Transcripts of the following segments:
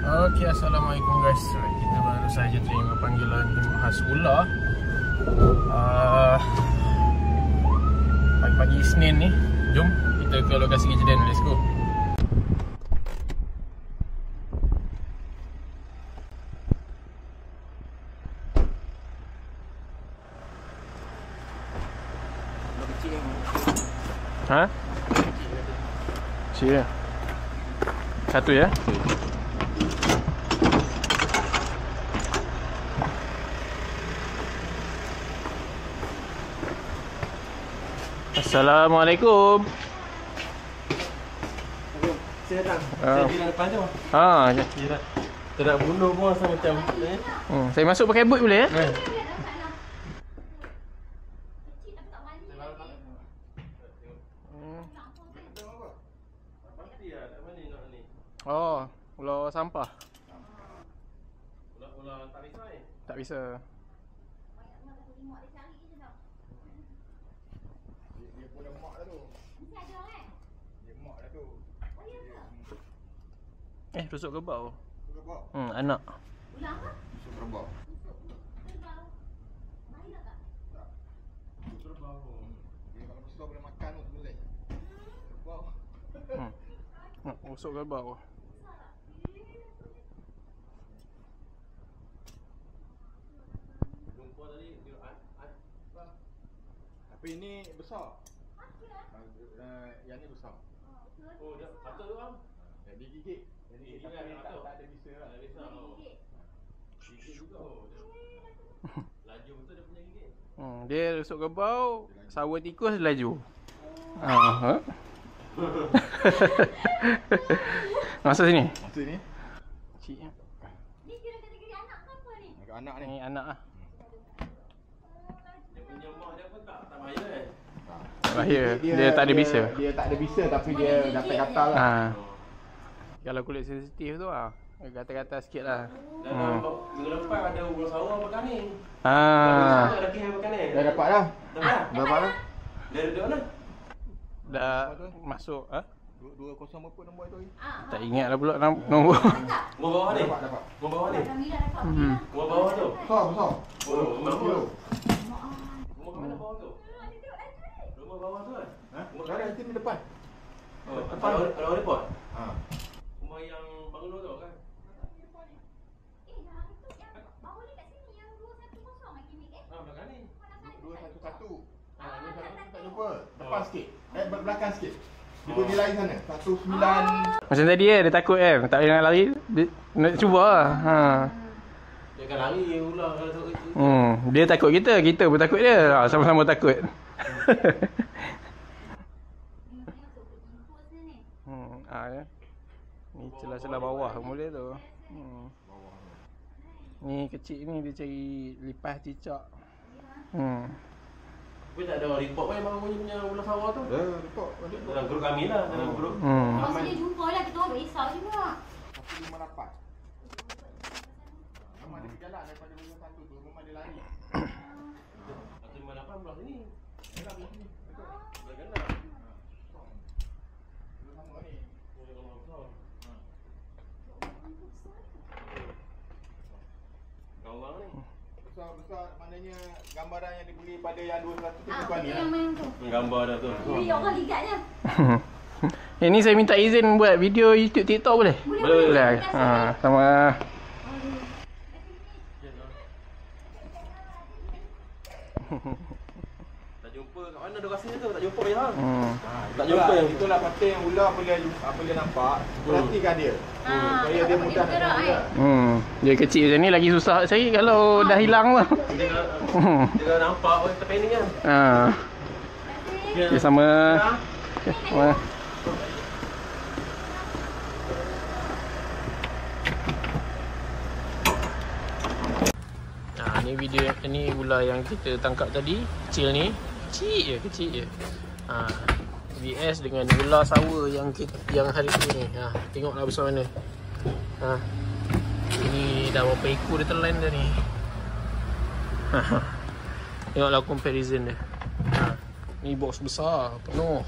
Okey, assalamualaikum guys. Kita baru saja terima panggilan khas ular. Pagi-pagi Isnin ni. Jom kita ke lokasi kejadian. Let's go. Ha? Kecil ya? Satu ya? Assalamualaikum. Saya datang. Saya di depan tu. Ya. Tak nak bunuh pun rasa macam Saya masuk pakai boot boleh ya? Oh, ular sampah. Ular tak bisa ni. Tak bisa. Dia pun dah mak dah tu. Mesti ada orang kan? Dia mak dah tu. Oh ya ke? Rusuk kerbau. Kerbau. Anak. Ulang ke? Susu kerbau. Kerbau. Bahaya tak? Tak. Kerbau. Dia kalau besar boleh makan tu sebenarnya. Kerbau. Rusuk kerbau. Jumpa tadi dia Tapi ini besar. Okey lah. Yang ni besar. Oh, dia patut tu bang. Dia gigit. Jadi Gigit tapi kan, tak patut. ada bisa lah. Tak bisa. Gigit juga. Laju betul dia punya gigit. Dia rusuk kerbau, sawa tikus laju. Masuk sini. Maksud ni? Cik. Ni kira kategori anak ke apa ni? Agak anak ni. Ni anak ah. Dia punya mak dia pun tak bahaya kan. Bahaya. Dia tak ada bisa. Dia tak ada bisa tapi dia gatal-gatal lah. Kalau kulit sensitif tu gatal-gatal sikit lah. Dan minggu lepas ada ular sawah makan ni. Ah. Ada lelaki yang makan ni. Dah dapat dah. Dah. Dapat dah. Dari mana? Dah masuk 2-0 berapa nombor tu? Tak ingat lah pula nombor. Rumah bawah ni. Dapat. Rumah bawah ni. Alhamdulillah dapat. Rumah bawah tu. Besar. Oh, rumah bawah. Maaf. Rumah mana bawah tu? Rumah bawah tu kan? Ha? Dah ada di depan. Oh, ada report. Ha. Rumah yang bangun dulu tu kan? Yang itu yang bawah ni kat sini yang 210 Makimik Belakang ni. 211. 211 tak jumpa. Depan sikit. Belakang sikit. Dia lain sana. 19. Macam tadi dia takut kan. Tak boleh nak lari. Dia nak cuba lah. Dia akan lari ular kalau tu. Dia takut kita pun takut dia. Sama-sama takut. Ya. Ni celah-celah bawah mula tu. Ni kecil ni dia cari lipas cicak. Tapi tak ada report pun yang bangun punya ular sawah tu. Report. Dalam grup kami lah, dalam grup. Masa dia jumpa lah, kita orang risau juga. 158. Memang dia berjalan daripada rumah satu tu. Memang dia lari. 158 belah sini. Belah sini. Betul. Belah kanan. Belah sama ni. Kau ni. Besar maknanya gambaran yang diberi pada yang 200 tu bukan ni. Yang main tu. Gambar dah tu. Ini orang ligatnya. Yang ni saya minta izin buat video YouTube TikTok boleh? Boleh. Sama. Tak jumpa kat mana dia rasa tu? Tak jumpa yang. Tak jumpa yang itulah kata yang ular apabila nampak perhatikan dia. Supaya dia mudah nak cari dia. Dia kecil macam ni lagi susah nak cari kalau dah hilang tu. Dia nampak pun terpening kan. Dia sama. Ni video ni ular yang kita tangkap tadi. Kecil ni. Kecil je. VS dengan ular sawa yang hari ni. Tengoklah besar mana. Ini dah berapa ekor dia telan dah ni. Tengoklah comparison dia. Ni box besar, penuh.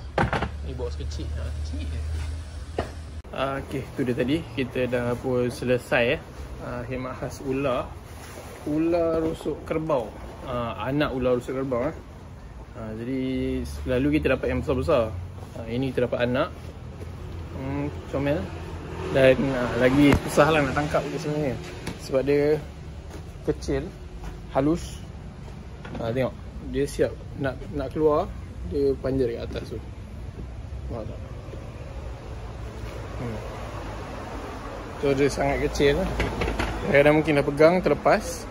Ni box kecil. Kecil je. Okey, tu dia tadi. Kita dah pun selesai khemah khas ular. Ular rusuk kerbau. Anak ular rusuk kerbau. Jadi selalu kita dapat yang besar-besar. Ini kita dapat anak. Comel. Dan lagi susah lah nak tangkap dia sebenarnya. Sebab dia kecil, halus. Tengok, dia siap nak keluar. Dia panjat dekat atas tu. Nampak tak? So dia sangat kecil. Kadang-kadang mungkin dah pegang terlepas.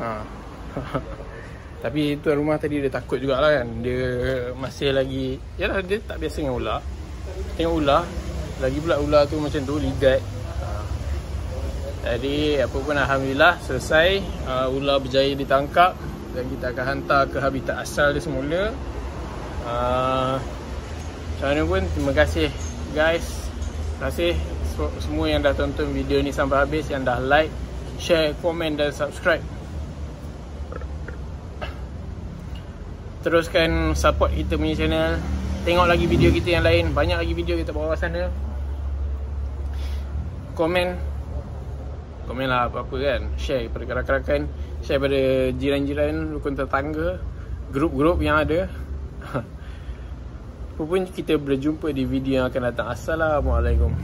Tapi tuan rumah tadi dia takut jugalah kan. Dia masih lagi, yalah, dia tak biasa dengan ular. Tengok ular, lagi pula ular tu macam tu, ligat. Jadi apa pun alhamdulillah selesai. Ular berjaya ditangkap dan kita akan hantar ke habitat asal dia semula. Macam mana pun, terima kasih guys. Terima kasih semua yang dah tonton video ni sampai habis, yang dah like, share, komen dan subscribe. Teruskan support kita punya channel. Tengok lagi video kita yang lain. Banyak lagi video kita bawa sana. Komen lah apa-apa kan. Share pada rakan-rakan, share pada jiran-jiran, rukun tetangga, grup-grup yang ada. Apa pun kita berjumpa di video yang akan datang. Assalamualaikum.